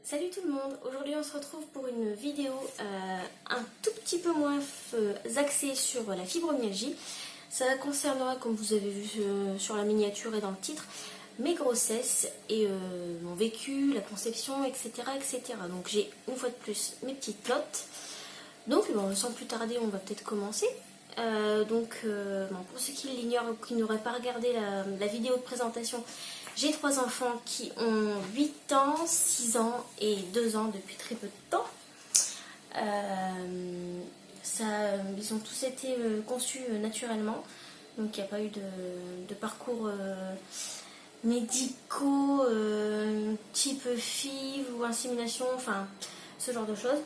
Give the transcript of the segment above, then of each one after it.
Salut tout le monde, aujourd'hui on se retrouve pour une vidéo un tout petit peu moins axée sur la fibromyalgie. Ça concernera, comme vous avez vu sur la miniature et dans le titre, mes grossesses et mon vécu, la conception, etc. etc. Donc j'ai une fois de plus mes petites notes. Donc sans plus tarder, on va peut-être commencer. Pour ceux qui l'ignorent ou qui n'auraient pas regardé la vidéo de présentation, j'ai 3 enfants qui ont 8 ans, 6 ans et 2 ans depuis très peu de temps. Ils ont tous été conçus naturellement, donc il n'y a pas eu de parcours médicaux type FIV ou insémination, enfin ce genre de choses.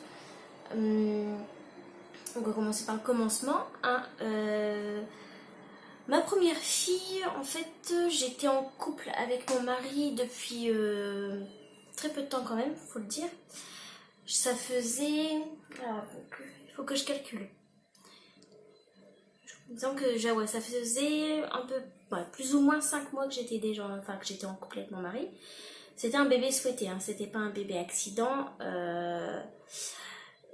On va commencer par le commencement. Ma première fille, en fait, j'étais en couple avec mon mari depuis très peu de temps quand même, faut le dire. Ça faisait... Alors, il faut que je calcule. Disons que ça faisait un peu, plus ou moins 5 mois que j'étais que j'étais en couple avec mon mari. C'était un bébé souhaité, hein, c'était pas un bébé accident.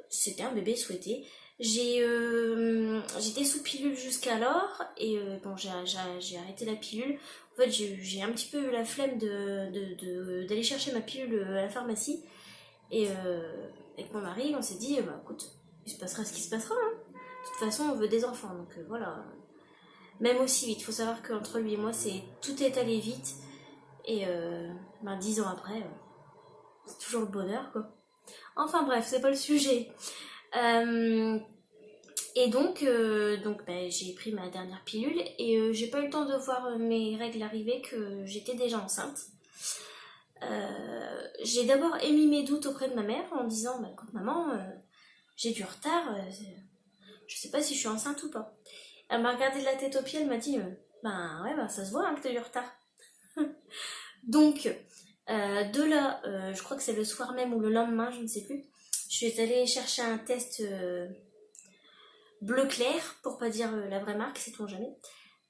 C'était un bébé souhaité. J'étais sous pilule jusqu'alors et j'ai arrêté la pilule. En fait, j'ai un petit peu eu la flemme d'aller chercher ma pilule à la pharmacie. Et avec mon mari, on s'est dit, écoute, il se passera ce qui se passera. Hein. De toute façon, on veut des enfants, donc voilà. Même aussi vite, il faut savoir qu'entre lui et moi, tout est allé vite. Et 10 ans après, c'est toujours le bonheur, quoi. Enfin bref, c'est pas le sujet. Et donc, j'ai pris ma dernière pilule et j'ai pas eu le temps de voir mes règles arriver que j'étais déjà enceinte. J'ai d'abord émis mes doutes auprès de ma mère en disant écoute maman, j'ai du retard, je sais pas si je suis enceinte ou pas. Elle m'a regardé de la tête aux pieds, elle m'a dit ça se voit hein, que t'as du retard. Donc, de là, je crois que c'est le soir même ou le lendemain, je ne sais plus, je suis allée chercher un test bleu clair, pour pas dire la vraie marque, sait-on jamais.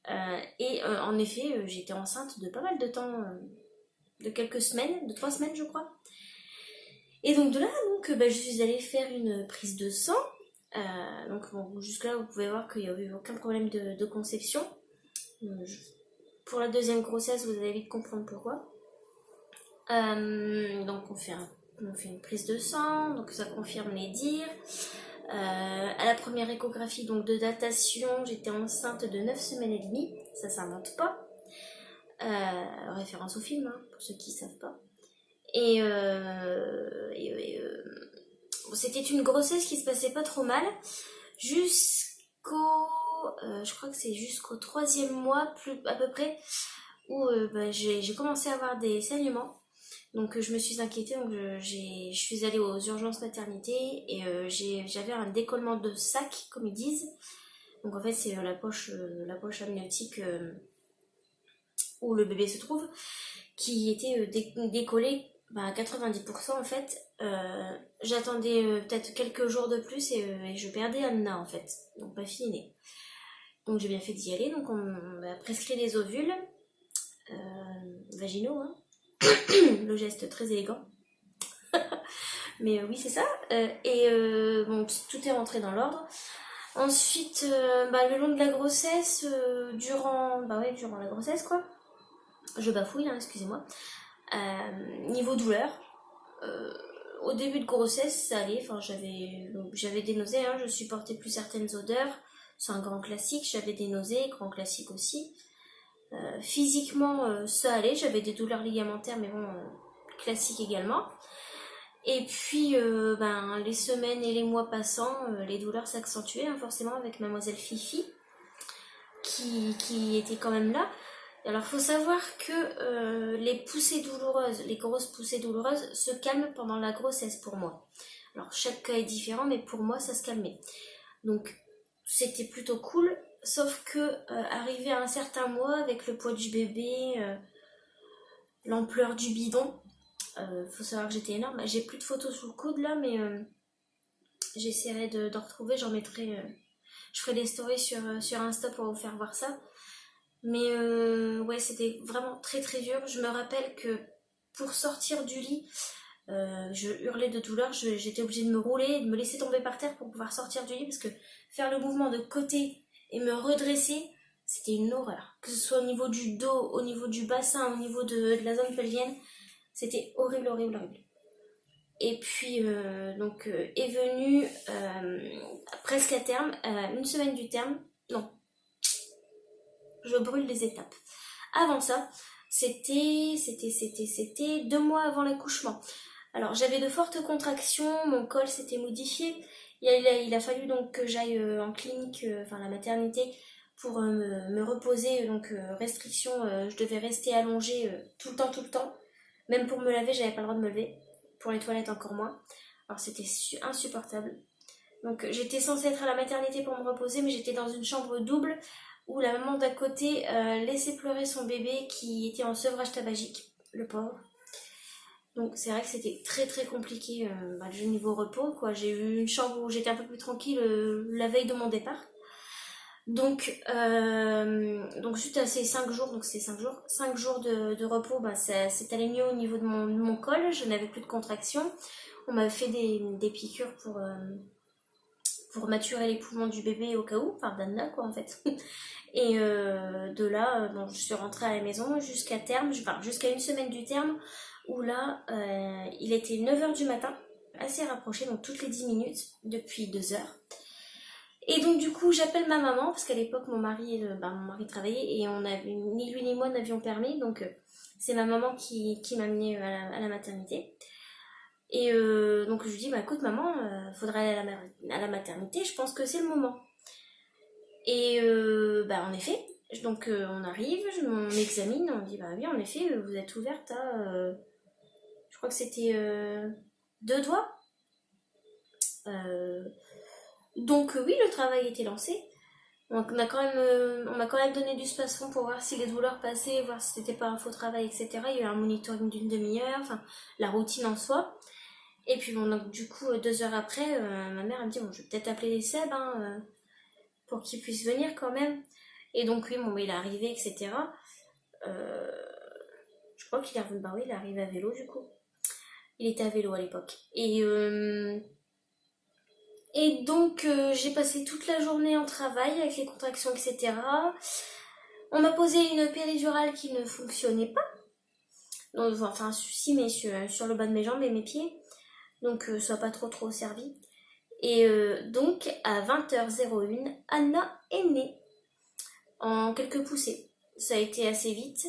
En effet, j'étais enceinte de pas mal de temps, de quelques semaines, de 3 semaines je crois. Et donc de là, je suis allée faire une prise de sang. Jusque là vous pouvez voir qu'il n'y a eu aucun problème de conception. Pour la deuxième grossesse, vous allez vite comprendre pourquoi. Donc on fait une prise de sang, donc ça confirme les dires. À la première échographie donc de datation, j'étais enceinte de 9 semaines et demie, ça s'invente pas. Référence au film, hein, pour ceux qui ne savent pas. C'était une grossesse qui se passait pas trop mal jusqu'au... je crois que c'est jusqu'au 3e mois, à peu près, où j'ai commencé à avoir des saignements. Donc je me suis inquiétée, donc je suis allée aux urgences maternité et j'avais un décollement de sac, comme ils disent. Donc en fait c'est la poche amniotique où le bébé se trouve, qui était décollée à 90% en fait. J'attendais peut-être quelques jours de plus et je perdais Anna en fait, donc ma fille est née. Donc j'ai bien fait d'y aller, donc on m'a prescrit les ovules vaginaux, hein. Le geste très élégant. Mais oui, c'est ça. Tout est rentré dans l'ordre. Ensuite, le long de la grossesse, durant la grossesse, quoi. Je bafouille, hein, excusez-moi. Niveau douleur, au début de grossesse, ça allait. Enfin, j'avais des nausées, hein, je supportais plus certaines odeurs. C'est un grand classique. J'avais des nausées, grand classique aussi. Physiquement, ça allait. J'avais des douleurs ligamentaires, mais bon, classique également. Et puis, les semaines et les mois passant, les douleurs s'accentuaient, hein, forcément, avec mademoiselle Fifi, qui était quand même là. Alors, il faut savoir que les poussées douloureuses, les grosses poussées douloureuses, se calment pendant la grossesse pour moi. Alors, chaque cas est différent, mais pour moi, ça se calmait. Donc, c'était plutôt cool, sauf que, arrivé à un certain mois, avec le poids du bébé, l'ampleur du bidon, faut savoir que j'étais énorme. J'ai plus de photos sous le coude là, mais j'essaierai de retrouver. J'en mettrai. Je ferai des stories sur Insta pour vous faire voir ça. Mais ouais, c'était vraiment très très dur. Je me rappelle que pour sortir du lit, Je hurlais de douleur, j'étais obligée de me rouler, de me laisser tomber par terre pour pouvoir sortir du lit parce que faire le mouvement de côté et me redresser, c'était une horreur. Que ce soit au niveau du dos, au niveau du bassin, au niveau de la zone pelvienne, c'était horrible, horrible, horrible. Et puis, donc, est venu presque à terme, une semaine du terme, non, je brûle les étapes. Avant ça, c'était 2 mois avant l'accouchement. Alors j'avais de fortes contractions, mon col s'était modifié. Il a fallu donc que j'aille en clinique, enfin la maternité, pour me reposer. Donc restriction, je devais rester allongée tout le temps. Même pour me laver, j'avais pas le droit de me lever. Pour les toilettes encore moins. Alors c'était insupportable. Donc j'étais censée être à la maternité pour me reposer, mais j'étais dans une chambre double où la maman d'à côté laissait pleurer son bébé qui était en sevrage tabagique, le pauvre. Donc c'est vrai que c'était très très compliqué le niveau repos, quoi. J'ai eu une chambre où j'étais un peu plus tranquille la veille de mon départ. Donc suite à ces 5 jours, donc c'est 5 jours de repos, ça s'est allé mieux au niveau de mon col, je n'avais plus de contractions. On m'a fait des piqûres pour maturer les poumons du bébé au cas où, enfin d'Anna quoi en fait. Et de là, je suis rentrée à la maison jusqu'à terme, jusqu'à une semaine du terme, où là, il était 9h du matin, assez rapproché, donc toutes les 10 minutes, depuis 2 heures. Et donc du coup, j'appelle ma maman, parce qu'à l'époque, mon mari travaillait, et ni lui ni moi n'avions permis, donc c'est ma maman qui m'a amenée à la maternité. Et donc je lui dis, écoute maman, faudrait aller à la maternité, je pense que c'est le moment. Et en effet, donc on arrive, on m'examine, on dit oui en effet vous êtes ouverte à, je crois que c'était 2 doigts. Donc oui, le travail était lancé. Donc on m'a quand même donné du spasfon pour voir si les douleurs passaient, voir si c'était pas un faux travail, etc. Il y a eu un monitoring d'une demi-heure, enfin la routine en soi. Et puis donc du coup 2 heures après, ma mère elle me dit je vais peut-être appeler les Seb pour qu'ils puissent venir quand même. Et donc oui, il est arrivé, etc. Je crois qu'il est arrivé, il est arrivé à vélo du coup. Il était à vélo à l'époque. Et donc j'ai passé toute la journée en travail avec les contractions, etc. On m'a posé une péridurale qui ne fonctionnait pas. Donc, enfin, si, mais sur le bas de mes jambes et mes pieds. Donc ça n'a pas trop servi. Et donc à 20h01, Anna est née en quelques poussées. Ça a été assez vite.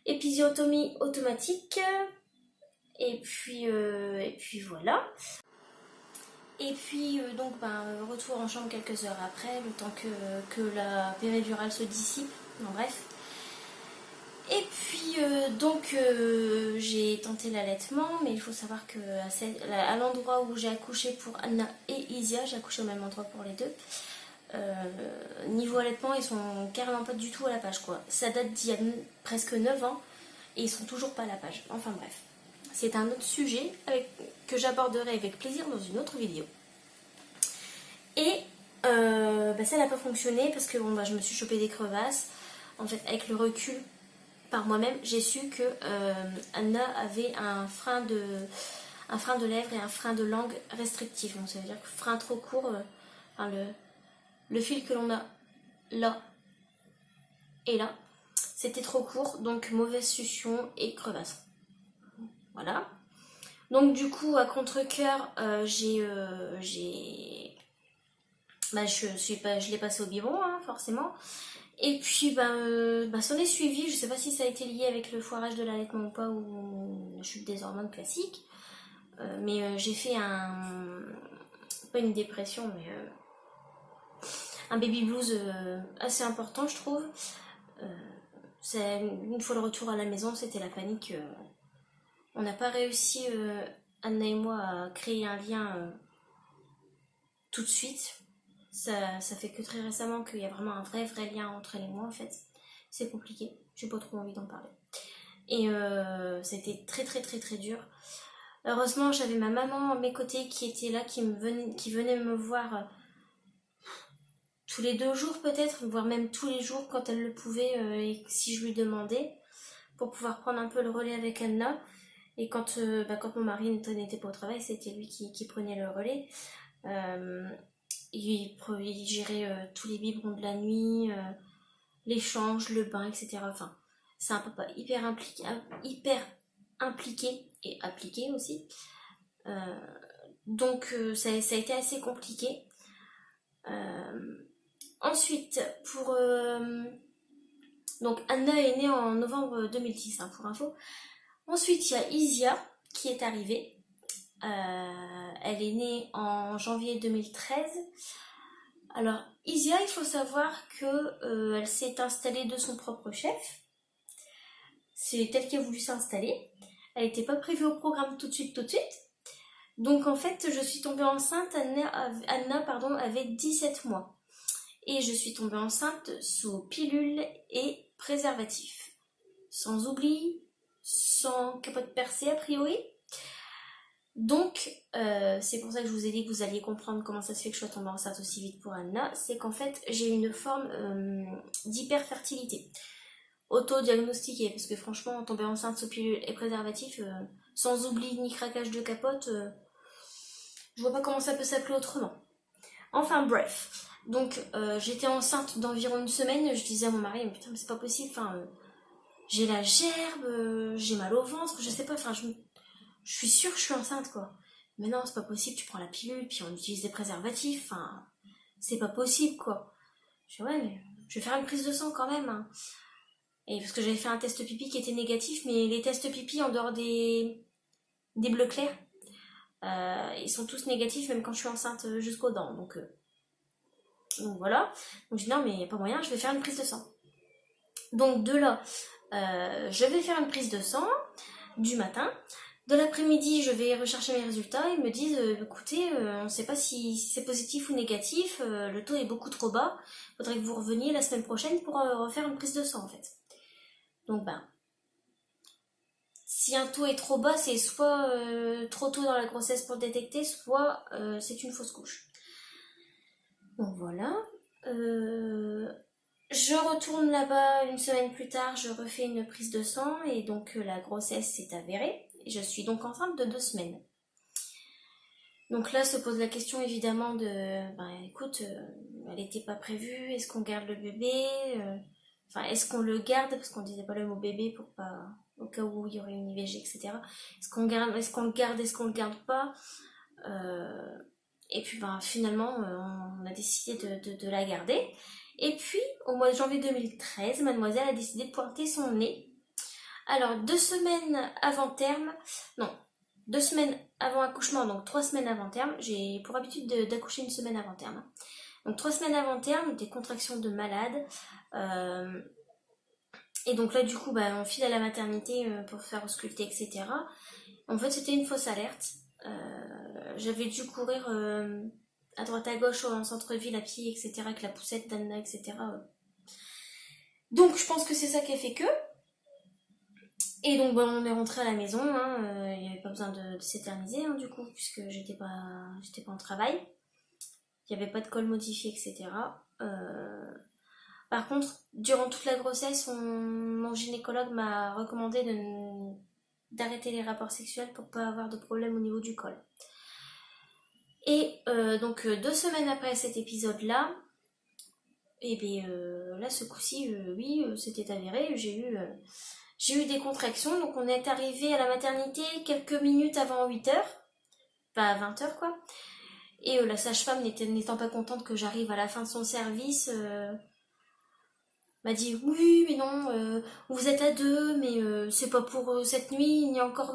Épisiotomie automatique. Et puis voilà. Et puis retour en chambre quelques heures après, le temps que la péridurale se dissipe. Non, bref. Et puis j'ai tenté l'allaitement, mais il faut savoir que à l'endroit où j'ai accouché pour Anna et Isia, j'ai accouché au même endroit pour les deux. Niveau allaitement, ils sont carrément pas du tout à la page quoi. Ça date d'il y a presque 9 ans et ils sont toujours pas à la page. Enfin bref, c'est un autre sujet que j'aborderai avec plaisir dans une autre vidéo. Et ça n'a pas fonctionné parce que je me suis chopé des crevasses. En fait, avec le recul par moi-même, j'ai su que Anna avait un frein de lèvres et un frein de langue restrictif. Donc ça veut dire que frein trop court, le fil que l'on a là et là, c'était trop court, donc mauvaise succion et crevasse. Voilà. Donc du coup, à contre-cœur, je l'ai passé au biberon, hein, forcément. Et puis, s'en est suivi, je sais pas si ça a été lié avec le foirage de l'allaitement ou pas, ou la chute des hormones classiques. Mais j'ai fait pas une dépression, mais un baby blues assez important, je trouve. Une fois le retour à la maison, c'était la panique. On n'a pas réussi, Anna et moi, à créer un lien tout de suite. Ça fait que très récemment qu'il y a vraiment un vrai lien entre elle et moi en fait. C'est compliqué, j'ai pas trop envie d'en parler. Et ça a été très dur. Heureusement j'avais ma maman à mes côtés qui était là, qui venait me voir tous les 2 jours peut-être, voire même tous les jours quand elle le pouvait et si je lui demandais, pour pouvoir prendre un peu le relais avec Anna. Et quand mon mari n'était pas au travail, c'était lui qui prenait le relais. Il gérait tous les biberons de la nuit, l'échange, le bain, etc. Enfin, c'est un papa hyper impliqué et appliqué aussi. Donc ça a été assez compliqué. Ensuite, donc Anna est née en novembre 2010, hein, pour info. Ensuite, il y a Isia qui est arrivée. Elle est née en janvier 2013. Alors, Isia, il faut savoir que elle s'est installée de son propre chef. C'est elle qui a voulu s'installer. Elle n'était pas prévue au programme tout de suite. Donc en fait, je suis tombée enceinte, Anna avait 17 mois. Et je suis tombée enceinte sous pilule et préservatif. Sans oubli, sans capote percée a priori. Donc, c'est pour ça que je vous ai dit que vous alliez comprendre comment ça se fait que je sois tombée enceinte aussi vite pour Anna. C'est qu'en fait, j'ai une forme d'hyperfertilité. Auto-diagnostiquée, parce que franchement, tomber enceinte sous pilule et préservatif, sans oubli ni craquage de capote, je vois pas comment ça peut s'appeler autrement. Enfin bref, donc j'étais enceinte d'environ une semaine, je disais à mon mari, mais putain mais c'est pas possible, j'ai la gerbe, j'ai mal au ventre, je sais pas, je suis sûre que je suis enceinte quoi. Mais non, c'est pas possible, tu prends la pilule, puis on utilise des préservatifs, c'est pas possible quoi. Je dis ouais mais je vais faire une prise de sang quand même. Hein. Et parce que j'avais fait un test pipi qui était négatif, mais les tests pipi en dehors des bleus clairs, ils sont tous négatifs même quand je suis enceinte jusqu'aux dents. Donc voilà. Donc je dis non mais il n'y a pas moyen, je vais faire une prise de sang. Donc de là, je vais faire une prise de sang du matin. De l'après-midi, je vais rechercher mes résultats. Ils me disent écoutez, on ne sait pas si c'est positif ou négatif, le taux est beaucoup trop bas. Il faudrait que vous reveniez la semaine prochaine pour refaire une prise de sang en fait. Donc si un taux est trop bas, c'est soit trop tôt dans la grossesse pour le détecter, soit c'est une fausse couche. Donc voilà. Je retourne là-bas une semaine plus tard, je refais une prise de sang et donc la grossesse s'est avérée. Et je suis donc enceinte de 2 semaines. Donc là se pose la question évidemment de, écoute, elle n'était pas prévue, est-ce qu'on garde le bébé est-ce qu'on le garde, parce qu'on disait pas le mot bébé pour pas, au cas où il y aurait une IVG, etc. Est-ce qu'on le garde, est-ce qu'on le garde pas Et puis finalement, on a décidé de la garder. Et puis, au mois de janvier 2013, mademoiselle a décidé de pointer son nez. Alors, 2 semaines avant terme, non, 2 semaines avant accouchement, donc 3 semaines avant terme, j'ai pour habitude d'accoucher une semaine avant terme. Donc 3 semaines avant terme, des contractions de malade. Et donc là, du coup, on file à la maternité pour faire ausculter, etc. En fait, c'était une fausse alerte. J'avais dû courir à droite à gauche en centre-ville à pied, etc. avec la poussette d'Anna, etc. Donc je pense que c'est ça qui a fait que. Et donc on est rentré à la maison, il n'y avait pas besoin de s'éterniser du coup, puisque j'étais pas en travail. Il n'y avait pas de col modifié, etc. Par contre, durant toute la grossesse, mon gynécologue m'a recommandé d'arrêter les rapports sexuels pour pas avoir de problème au niveau du col. Et donc 2 semaines après cet épisode-là, là ce coup-ci, oui, c'était avéré, j'ai eu des contractions, donc on est arrivé à la maternité quelques minutes avant 8h, pas à 20h quoi. Et la sage-femme n'étant pas contente que j'arrive à la fin de son service, m'a dit oui mais non, vous êtes à 2, mais c'est pas pour cette nuit, il y a encore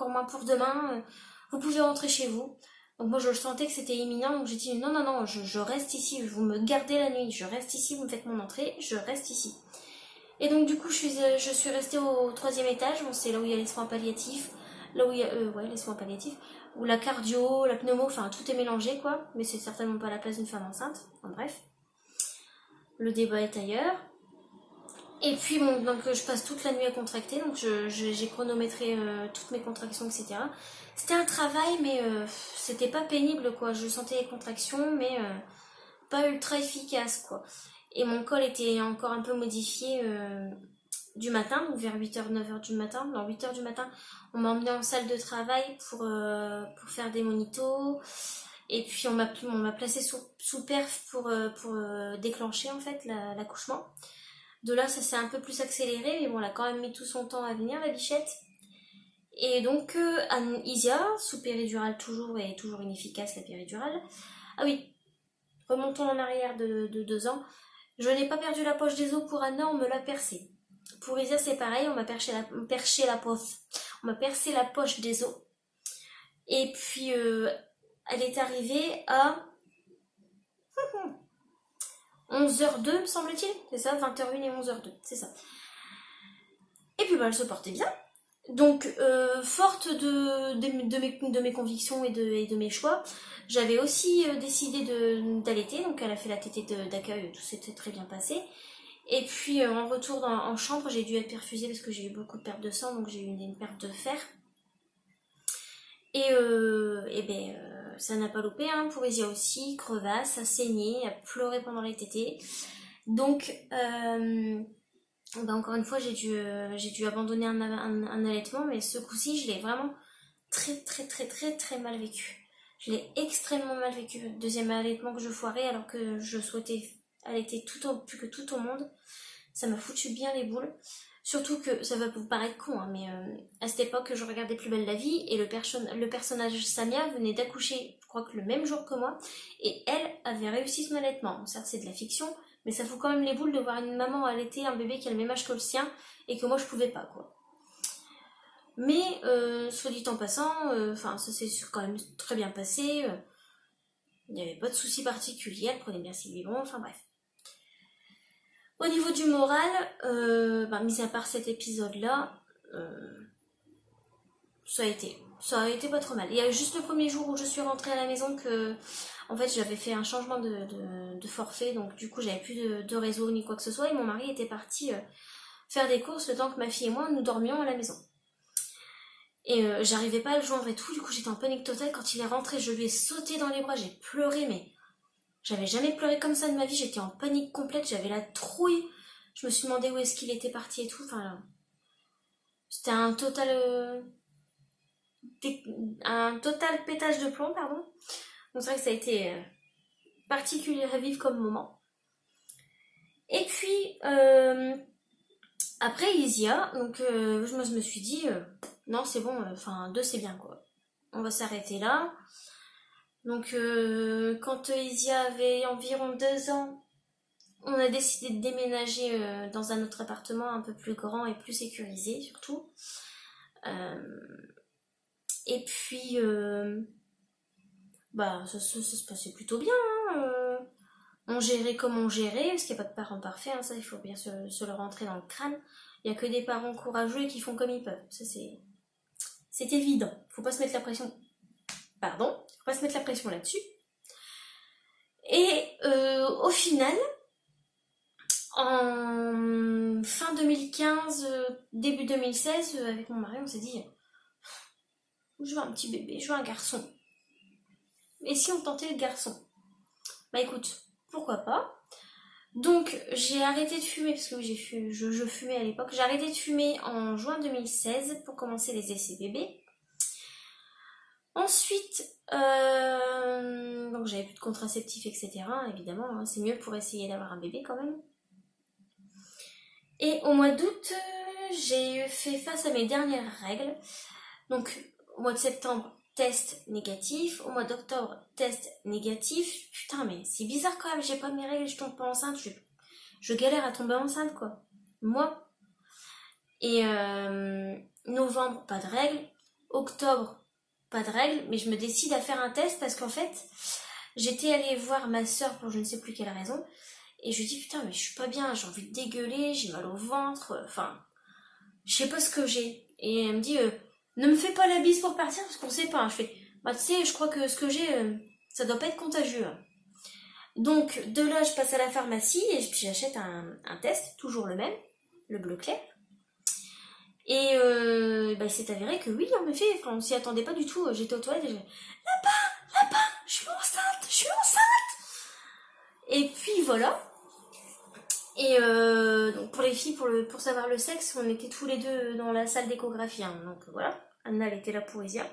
moins pour demain, vous pouvez rentrer chez vous. Donc moi je sentais que c'était imminent, donc j'ai dit non, je reste ici, vous me gardez la nuit, je reste ici, vous me faites mon entrée, je reste ici. Et donc du coup je suis restée au 3e étage, c'est là où il y a les soins palliatifs, là où il y a les soins palliatifs, où la cardio, la pneumo, tout est mélangé quoi, mais c'est certainement pas la place d'une femme enceinte, bref. Le débat est ailleurs. Et puis donc je passe toute la nuit à contracter, donc j'ai chronométré toutes mes contractions, etc. C'était un travail, mais c'était pas pénible quoi. Je sentais les contractions, mais pas ultra efficace quoi. Et mon col était encore un peu modifié du matin, donc vers 8h, 9h du matin. Dans 8h du matin, on m'a emmené en salle de travail pour faire des monitos. Et puis on m'a placé sous perf pour déclencher en fait l'accouchement. De là, ça s'est un peu plus accéléré, mais bon, elle a quand même mis tout son temps à venir, la bichette. Et donc, Isia, sous péridurale toujours, et toujours inefficace la péridurale. Ah oui, remontons en arrière de 2 ans. Je n'ai pas perdu la poche des os pour Anna, on me l'a percée. Pour Isia, c'est pareil, on m'a perché la poche. On m'a percé la poche des os. Et puis, elle est arrivée à 11h02, me semble-t-il. C'est ça, 20h01 et 11h02, c'est ça. Et puis, elle se portait bien. Donc, forte de mes convictions et de mes choix, j'avais aussi décidé d'allaiter. Donc, elle a fait la tétée d'accueil, tout s'était très bien passé. Et puis, en retour en chambre, j'ai dû être perfusée parce que j'ai eu beaucoup de perte de sang, donc j'ai eu une perte de fer. Et ça n'a pas loupé, hein, pour Isia aussi, crevasse, a saigné, a pleuré pendant les tétées. Donc, encore une fois, j'ai dû abandonner un allaitement, mais ce coup-ci, je l'ai vraiment très très très très très mal vécu. Je l'ai extrêmement mal vécu. Deuxième allaitement que je foirais alors que je souhaitais allaiter plus que tout au monde. Ça m'a foutu bien les boules. Surtout que, ça va vous paraître con, hein, mais à cette époque, je regardais Plus belle la vie et le personnage Samia venait d'accoucher, je crois que le même jour que moi, et elle avait réussi son allaitement. Certes, c'est de la fiction, mais ça fout quand même les boules de voir une maman allaiter un bébé qui a le même âge que le sien et que moi je pouvais pas, quoi. Mais, soit dit en passant, ça s'est quand même très bien passé. Il n'y avait pas de soucis particuliers, elle prenait bien ses biberons, enfin bref. Au niveau du moral, mis à part cet épisode-là, ça a été pas trop mal. Il y a juste le premier jour où je suis rentrée à la maison que, en fait, j'avais fait un changement de forfait, donc du coup, j'avais plus de réseau ni quoi que ce soit, et mon mari était parti faire des courses le temps que ma fille et moi, nous dormions à la maison. Et j'arrivais pas à le joindre et tout, du coup, j'étais en panique totale. Quand il est rentré, je lui ai sauté dans les bras, j'ai pleuré, mais j'avais jamais pleuré comme ça de ma vie, j'étais en panique complète, j'avais la trouille. Je me suis demandé où est-ce qu'il était parti et tout, enfin, c'était un total pétage de plomb, pardon. Donc c'est vrai que ça a été particulier à vivre comme moment. Et puis, après Isia, donc je me suis dit, non c'est bon, 2 c'est bien quoi. On va s'arrêter là. Donc quand Isia avait environ 2 ans, on a décidé de déménager dans un autre appartement un peu plus grand et plus sécurisé surtout. Et puis, ça se passait plutôt bien. Hein, on gérait comme on gérait, parce qu'il n'y a pas de parents parfaits, hein, ça il faut bien se le rentrer dans le crâne. Il n'y a que des parents courageux et qui font comme ils peuvent. Ça c'est évident. Faut pas se mettre la pression. Faut pas se mettre la pression là-dessus. Et au final, en fin 2015, début 2016, avec mon mari, on s'est dit, je veux un petit bébé, je veux un garçon. Et si on tentait le garçon? Bah écoute, pourquoi pas? Donc j'ai arrêté de fumer, parce que je fumais à l'époque. J'ai arrêté de fumer en juin 2016 pour commencer les essais bébés. Ensuite, donc j'avais plus de contraceptif, etc. Évidemment, hein, c'est mieux pour essayer d'avoir un bébé quand même. Et au mois d'août, j'ai fait face à mes dernières règles. Donc au mois de septembre, test négatif. Au mois d'octobre, test négatif. Putain, mais c'est bizarre quand même, j'ai pas mes règles, je tombe pas enceinte. Je galère à tomber enceinte, quoi. Moi. Et novembre, pas de règles. Octobre, pas de règles. Mais je me décide à faire un test parce qu'en fait, j'étais allée voir ma soeur pour je ne sais plus quelle raison. Et je lui dis, putain, mais je suis pas bien, j'ai envie de dégueuler, j'ai mal au ventre. Je sais pas ce que j'ai. Et elle me dit, ne me fais pas la bise pour partir parce qu'on sait pas. Je fais, tu sais, je crois que ce que j'ai, ça doit pas être contagieux. Donc, de là, je passe à la pharmacie et puis j'achète un test, toujours le même, le bleu clair. Et il s'est avéré que oui, en effet, on s'y attendait pas du tout. J'étais aux toilettes et là-bas, je suis enceinte. Et puis voilà. Et donc pour les filles, pour savoir le sexe, on était tous les deux dans la salle d'échographie. Hein. Donc voilà, Anna elle était là pour Isia.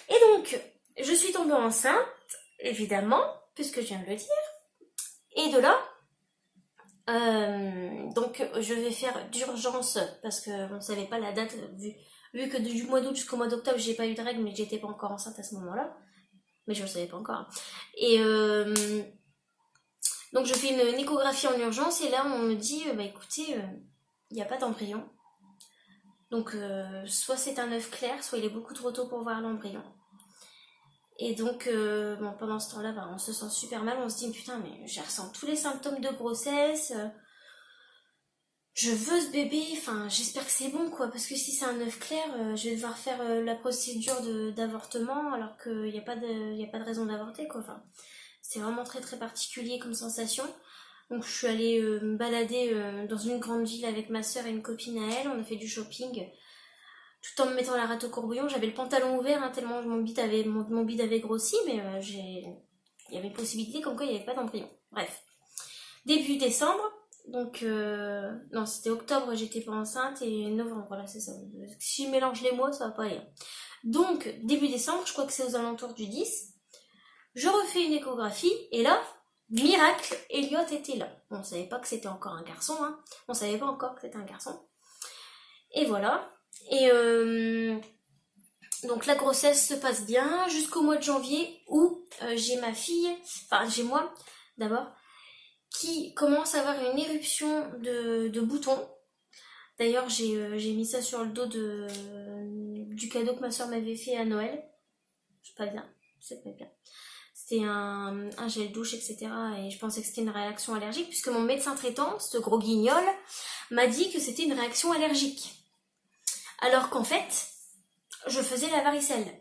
Et donc, je suis tombée enceinte, évidemment, puisque je viens de le dire. Et de là, donc je vais faire d'urgence, parce qu'on ne savait pas la date, vu que du mois d'août jusqu'au mois d'octobre, j'ai pas eu de règles, mais j'étais pas encore enceinte à ce moment-là. Mais je ne le savais pas encore. Et donc je fais une échographie en urgence, et là on me dit, bah écoutez, il n'y a pas d'embryon. Donc soit c'est un œuf clair, soit il est beaucoup trop tôt pour voir l'embryon. Et donc, bon, pendant ce temps-là, bah, on se sent super mal, on se dit putain, mais je ressens tous les symptômes de grossesse, je veux ce bébé, enfin j'espère que c'est bon quoi, parce que si c'est un œuf clair, je vais devoir faire la procédure d'avortement alors qu'il n'y a pas de raison d'avorter quoi. Enfin, c'est vraiment très très particulier comme sensation. Donc je suis allée me balader dans une grande ville avec ma soeur et une copine à elle, on a fait du shopping tout en me mettant la rate au courbouillon. J'avais le pantalon ouvert hein, tellement mon bide avait grossi, mais il y avait une possibilité comme quoi il n'y avait pas d'embryon. Bref, début décembre, donc non c'était octobre, j'étais pas enceinte, et novembre, voilà c'est ça. Si je mélange les mois, ça va pas aller. Donc début décembre, je crois que c'est aux alentours du 10, je refais une échographie, et là, miracle, Elliot était là. On savait pas que c'était encore un garçon, hein. On savait pas encore que c'était un garçon. Et voilà. Et donc la grossesse se passe bien jusqu'au mois de janvier où j'ai ma fille, enfin j'ai moi d'abord, qui commence à avoir une éruption de boutons. D'ailleurs j'ai mis ça sur le dos du cadeau que ma soeur m'avait fait à Noël. C'est pas bien, c'est pas bien. C'était un gel douche, etc. Et je pensais que c'était une réaction allergique, puisque mon médecin traitant, ce gros guignol, m'a dit que c'était une réaction allergique. Alors qu'en fait, je faisais la varicelle.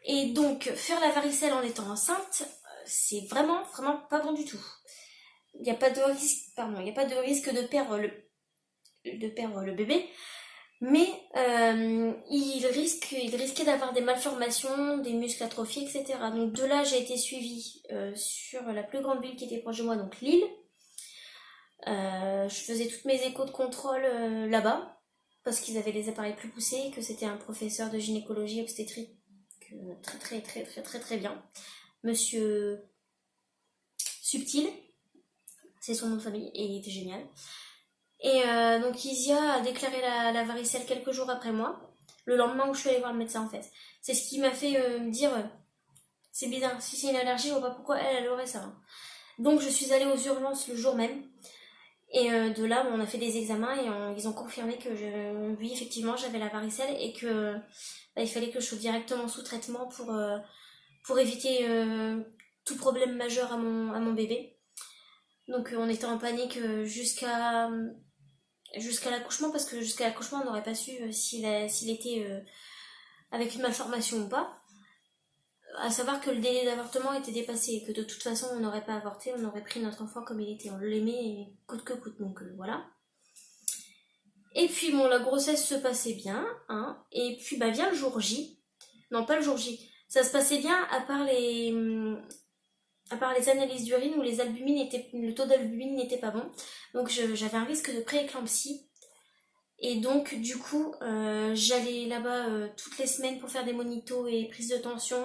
Et donc, faire la varicelle en étant enceinte, c'est vraiment, vraiment pas bon du tout. Il n'y a pas de risque, de perdre le bébé, mais il risquait d'avoir des malformations, des muscles atrophiés, etc. Donc de là, j'ai été suivie sur la plus grande ville qui était proche de moi, donc Lille. Je faisais toutes mes échos de contrôle là-bas, parce qu'ils avaient les appareils plus poussés, que c'était un professeur de gynécologie obstétrique très bien. Monsieur Subtil, c'est son nom de famille, et il était génial. Et donc Isia a déclaré la varicelle quelques jours après moi, le lendemain où je suis allée voir le médecin en fait. C'est ce qui m'a fait me dire, c'est bizarre, si c'est une allergie, je vois pas pourquoi elle aurait ça. Hein. Donc je suis allée aux urgences le jour même. Et de là, on a fait des examens et ils ont confirmé que oui, effectivement, j'avais la varicelle et que il fallait que je sois directement sous traitement pour éviter tout problème majeur à mon bébé. Donc on était en panique jusqu'à l'accouchement, parce que jusqu'à l'accouchement, on n'aurait pas su s'il était avec une malformation ou pas. À savoir que le délai d'avortement était dépassé et que de toute façon on n'aurait pas avorté, on aurait pris notre enfant comme il était, on l'aimait et coûte que coûte, donc voilà. Et puis bon, la grossesse se passait bien, hein, et puis bah vient le jour J, non pas le jour J, ça se passait bien à part les analyses d'urine où le taux d'albumine n'était pas bon, donc j'avais un risque de prééclampsie. Et donc du coup j'allais là-bas toutes les semaines pour faire des monitos et prises de tension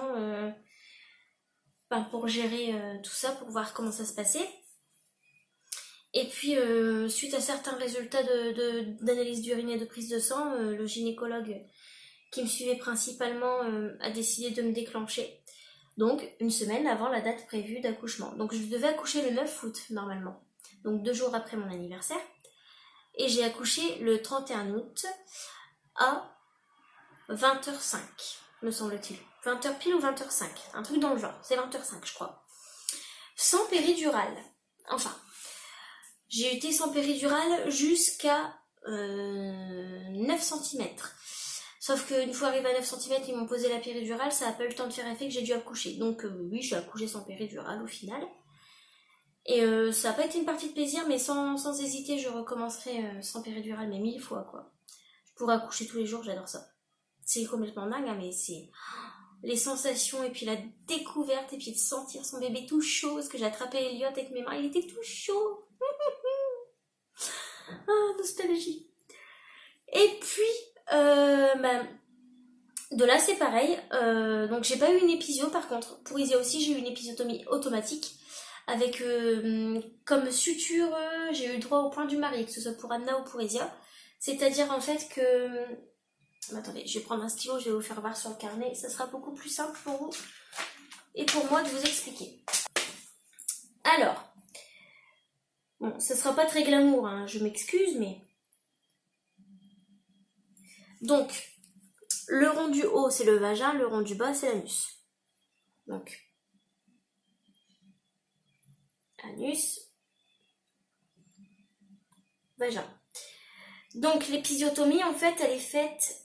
pour gérer tout ça, pour voir comment ça se passait. Et puis suite à certains résultats d'analyse d'urine et de prise de sang, le gynécologue qui me suivait principalement a décidé de me déclencher. Donc une semaine avant la date prévue d'accouchement. Donc je devais accoucher le 9 août normalement, donc 2 jours après mon anniversaire. Et j'ai accouché le 31 août à 20h05, me semble-t-il. 20h pile ou 20h05, un truc dans le genre, c'est 20h05 je crois. Sans péridurale. Enfin, j'ai été sans péridurale jusqu'à 9 cm. Sauf qu'une fois arrivé à 9 cm, ils m'ont posé la péridurale, ça n'a pas eu le temps de faire effet que j'ai dû accoucher. Donc oui, j'ai accouché sans péridurale au final. Et ça n'a pas été une partie de plaisir, mais sans hésiter, je recommencerai sans péridurale, mais 1000 fois quoi. Je pourrais accoucher tous les jours, j'adore ça. C'est complètement dingue, hein, mais c'est les sensations et puis la découverte et puis de sentir son bébé tout chaud, parce que j'ai attrapé Elliot avec mes mains, il était tout chaud. Ah, nostalgie. Et puis, de là c'est pareil. Donc j'ai pas eu une épisio par contre. Pour Isia aussi, j'ai eu une épisiotomie automatique. Avec comme suture, j'ai eu le droit au point du mari, que ce soit pour Anna ou pour Isia. C'est-à-dire en fait que... Attendez, je vais prendre un stylo, je vais vous faire voir sur le carnet. Ça sera beaucoup plus simple pour vous et pour moi de vous expliquer. Alors, bon, ça sera pas très glamour, hein, je m'excuse, mais... Donc, le rond du haut, c'est le vagin, le rond du bas, c'est l'anus. Donc, anus, vagin. Donc, l'épisiotomie, en fait, elle est faite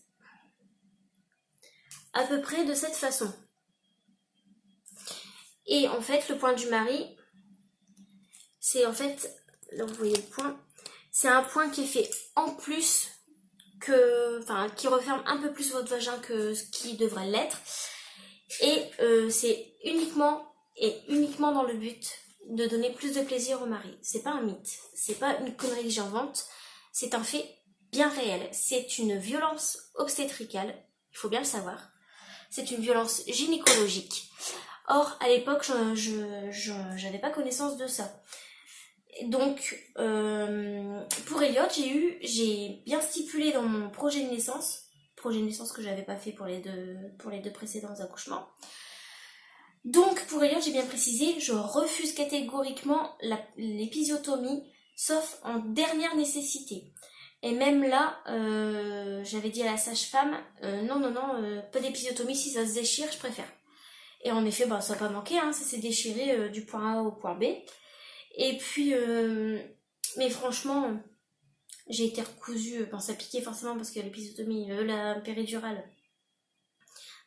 à peu près de cette façon. Et en fait, le point du mari, c'est en fait, là vous voyez le point, c'est un point qui est fait en plus qui referme un peu plus votre vagin que ce qui devrait l'être. Et c'est uniquement dans le but de donner plus de plaisir au mari. C'est pas un mythe, c'est pas une connerie que j'invente, c'est un fait bien réel. C'est une violence obstétricale, il faut bien le savoir. C'est une violence gynécologique. Or, à l'époque, je n'avais pas connaissance de ça. Donc, pour Elliot, j'ai bien stipulé dans mon projet de naissance que j'avais pas fait pour les deux précédents accouchements. Donc, pour Elliot, j'ai bien précisé, je refuse catégoriquement l'épisiotomie, sauf en dernière nécessité. Et même là, j'avais dit à la sage-femme, non, pas d'épisiotomie, si ça se déchire, je préfère. Et en effet, ça n'a pas manqué, hein, ça s'est déchiré du point A au point B. Et puis, mais franchement, j'ai été recousue, ça piquait forcément parce que l'épisiotomie, la péridurale,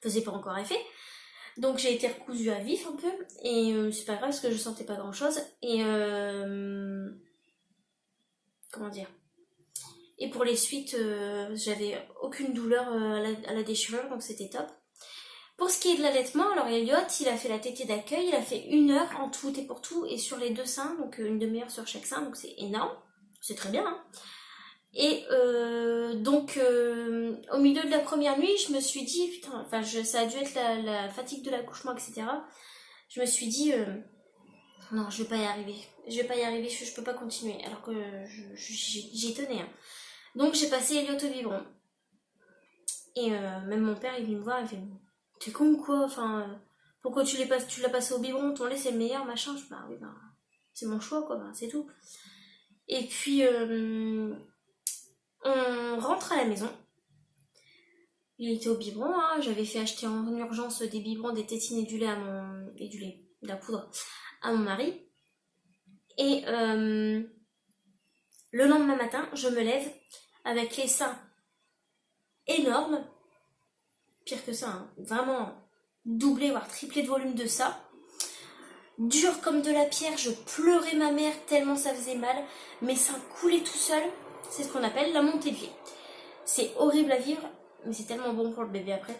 faisait pas encore effet. Donc j'ai été recousue à vif un peu, et c'est pas grave parce que je sentais pas grand chose. Et comment dire ? Et pour les suites, j'avais aucune douleur à la déchirure, donc c'était top. Pour ce qui est de l'allaitement, alors Elliot, il a fait la tétée d'accueil, il a fait 1 heure en tout et pour tout, et sur les 2 seins, donc une demi-heure sur chaque sein, donc c'est énorme, c'est très bien. Hein. Et donc, au milieu de la première nuit, je me suis dit, putain, ça a dû être la fatigue de l'accouchement, etc. Je me suis dit, non, je vais pas y arriver, je peux pas continuer, alors que j'y tenais. Hein. Donc j'ai passé Elliot au biberon. Et même mon père, il vient me voir, il fait... T'es con ou quoi? Pourquoi tu l'as passé au biberon? Ton lait c'est le meilleur, machin. Oui, c'est mon choix, quoi, c'est tout. Et puis, on rentre à la maison. Il était au biberon, hein. J'avais fait acheter en urgence des biberons, des tétines et du lait de la poudre à mon mari. Et le lendemain matin, je me lève avec les seins énormes. Pire que ça, hein. Vraiment doublé voire triplé de volume de ça. Dur comme de la pierre, je pleurais ma mère tellement ça faisait mal. Mes seins coulaient tout seuls. C'est ce qu'on appelle la montée de lait. C'est horrible à vivre, mais c'est tellement bon pour le bébé après.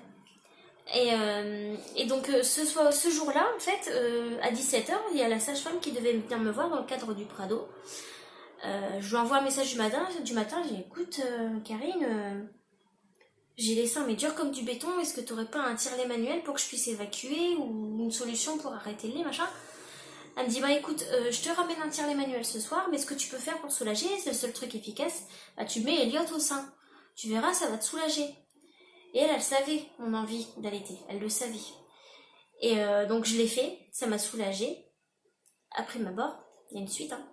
Et donc ce jour-là, en fait, à 17h, il y a la sage-femme qui devait venir me voir dans le cadre du Prado. Je lui envoie un message du matin, je dis écoute Karine, j'ai les seins mais durs comme du béton, est-ce que tu n'aurais pas un tire-lait manuel pour que je puisse évacuer ou une solution pour arrêter le lait, machin. Elle me dit écoute, je te ramène un tire-lait manuel ce soir, mais ce que tu peux faire pour soulager, c'est le seul truc efficace, tu mets Elliot au sein. Tu verras, ça va te soulager. Et elle savait mon envie d'allaiter, elle le savait. Et donc je l'ai fait, ça m'a soulagée. Après ma mort, il y a une suite, hein.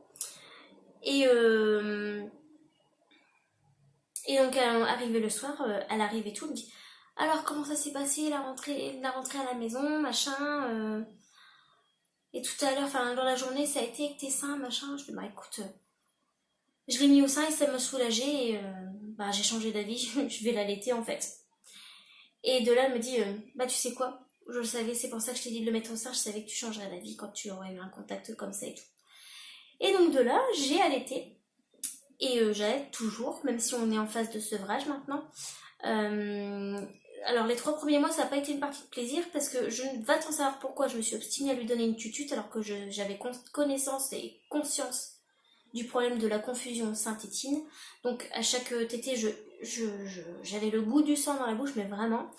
Et donc, arrivé le soir, elle arrive et tout, elle me dit alors, comment ça s'est passé, la rentrée à la maison, machin et tout à l'heure, dans la journée, ça a été avec tes seins, machin. Je dis écoute, je l'ai mis au sein et ça m'a soulagée, et j'ai changé d'avis, je vais l'allaiter en fait. Et de là, elle me dit tu sais quoi, je le savais, c'est pour ça que je t'ai dit de le mettre au sein, je savais que tu changerais d'avis quand tu aurais eu un contact comme ça et tout. Et donc, de là, j'ai allaité. Et j'allaite toujours, même si on est en phase de sevrage maintenant. Alors les 3 premiers mois, ça n'a pas été une partie de plaisir parce que je ne vais t'en savoir pourquoi je me suis obstinée à lui donner une tutute alors que j'avais connaissance et conscience du problème de la confusion sein-tétine. Donc à chaque tétée, j'avais le goût du sang dans la bouche, mais vraiment.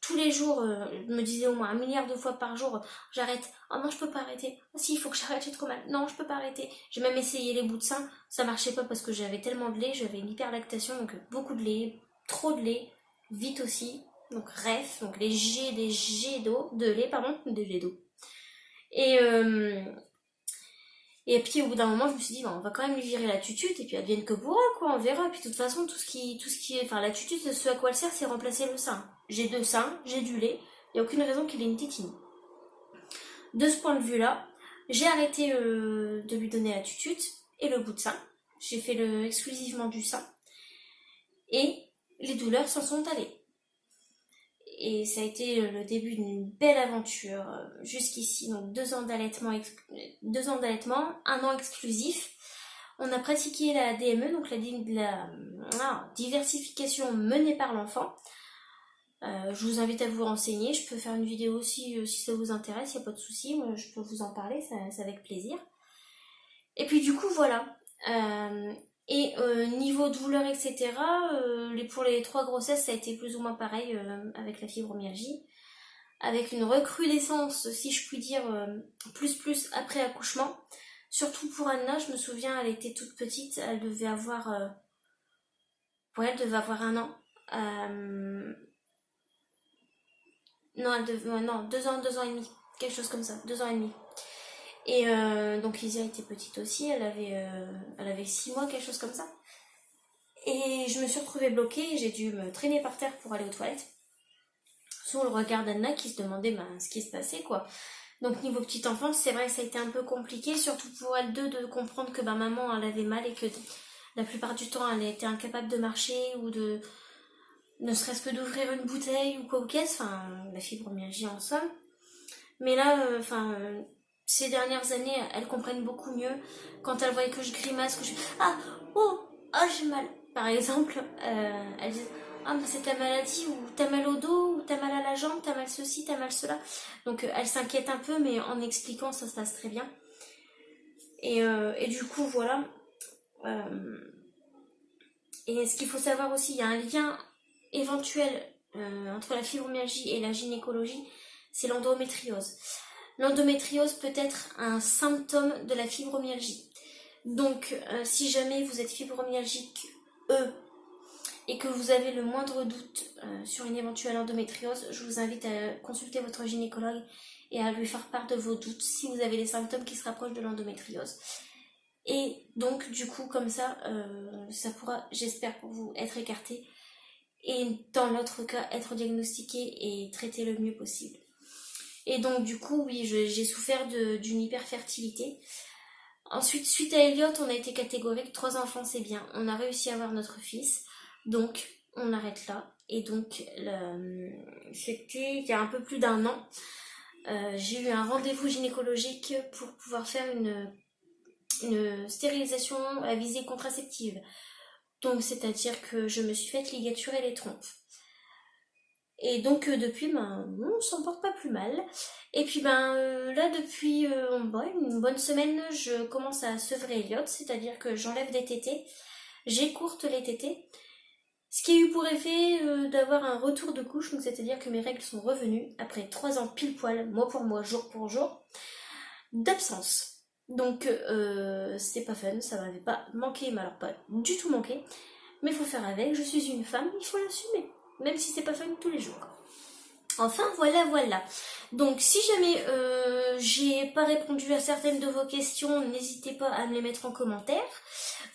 Tous les jours, je me disais au moins 1 milliard de fois par jour, j'arrête, oh non je peux pas arrêter, oh si il faut que j'arrête, j'ai trop mal, non je peux pas arrêter. J'ai même essayé les bouts de sein, ça marchait pas parce que j'avais tellement de lait, j'avais une hyperlactation, donc beaucoup de lait, trop de lait, vite aussi, donc ref, donc des jets d'eau, de lait pardon, des jets d'eau. Et puis au bout d'un moment, je me suis dit, on va quand même lui virer la tutute, et puis advienne que pourra, quoi, on verra. Puis de toute façon, tout ce qui est, enfin la tutute, ce à quoi elle sert, c'est remplacer le sein. J'ai 2 seins, j'ai du lait, il n'y a aucune raison qu'il ait une tétine. De ce point de vue-là, j'ai arrêté de lui donner la tutute et le bout de sein. J'ai fait exclusivement du sein. Et les douleurs s'en sont allées. Et ça a été le début d'une belle aventure jusqu'ici, donc 2 ans d'allaitement, 1 an exclusif. On a pratiqué la DME, donc la diversification menée par l'enfant. Je vous invite à vous renseigner, je peux faire une vidéo aussi si ça vous intéresse, il n'y a pas de souci, moi je peux vous en parler, c'est avec plaisir. Et puis du coup voilà. Niveau douleur, etc., pour les 3 grossesses, ça a été plus ou moins pareil avec la fibromyalgie. Avec une recrudescence, si je puis dire, plus après accouchement. Surtout pour Anna, je me souviens, elle était toute petite, elle devait avoir 1 an. Non, 2 ans, 2 ans et demi, quelque chose comme ça, 2 ans et demi. Et donc Isia était petite aussi, elle avait 6 mois, quelque chose comme ça. Et je me suis retrouvée bloquée, j'ai dû me traîner par terre pour aller aux toilettes. Sous le regard d'Anna qui se demandait ce qui se passait, quoi. Donc niveau petite enfance, c'est vrai que ça a été un peu compliqué, surtout pour elles deux, de comprendre que maman elle avait mal et que la plupart du temps elle était incapable de marcher ou de ne serait-ce que d'ouvrir une bouteille ou quoi ou qu'est-ce, enfin la fibromyalgie en somme. Mais là, ces dernières années, elles comprennent beaucoup mieux. Quand elles voyaient que je grimace, que je j'ai mal. Par exemple, elles disent mais c'est ta maladie, ou t'as mal au dos, ou t'as mal à la jambe, t'as mal ceci, t'as mal cela. Donc elles s'inquiètent un peu, mais en expliquant, ça se passe très bien. Et du coup, voilà. Et ce qu'il faut savoir aussi, il y a un lien éventuel entre la fibromyalgie et la gynécologie, c'est l'endométriose. L'endométriose peut être un symptôme de la fibromyalgie. Donc, si jamais vous êtes fibromyalgique, et que vous avez le moindre doute sur une éventuelle endométriose, je vous invite à consulter votre gynécologue et à lui faire part de vos doutes si vous avez des symptômes qui se rapprochent de l'endométriose. Et donc, du coup, comme ça, ça pourra, j'espère pour vous, être écarté et dans l'autre cas, être diagnostiqué et traité le mieux possible. Et donc, du coup, oui, j'ai souffert d'une hyperfertilité. Ensuite, suite à Elliot, on a été catégorique, 3 enfants, c'est bien. On a réussi à avoir notre fils. Donc, on arrête là. Et donc, c'était il y a un peu plus d'1 an. J'ai eu un rendez-vous gynécologique pour pouvoir faire une stérilisation à visée contraceptive. Donc, c'est-à-dire que je me suis fait ligaturer les trompes. Et donc, depuis, on s'en porte pas plus mal. Et puis, là, depuis une bonne semaine, je commence à sevrer Elliot, c'est-à-dire que j'enlève des tétées, j'écourte les tétées. Ce qui a eu pour effet d'avoir un retour de couche, donc c'est-à-dire que mes règles sont revenues après 3 ans pile poil, mois pour mois, jour pour jour, d'absence. Donc c'est pas fun, ça m'avait pas manqué, mais alors pas du tout manqué. Mais il faut faire avec, je suis une femme, il faut l'assumer, même si c'est pas fun tous les jours. Enfin voilà. Donc si jamais j'ai pas répondu à certaines de vos questions, n'hésitez pas à me les mettre en commentaire.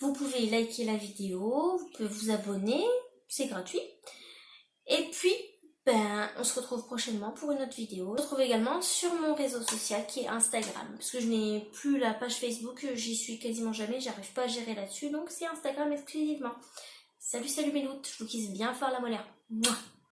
Vous pouvez liker la vidéo, vous pouvez vous abonner, c'est gratuit. Et puis, on se retrouve prochainement pour une autre vidéo. On se retrouve également sur mon réseau social qui est Instagram. parce que je n'ai plus la page Facebook, j'y suis quasiment jamais, j'arrive pas à gérer là-dessus, donc c'est Instagram exclusivement. Salut mes loups, je vous kiffe bien fort la molaire. Mouah.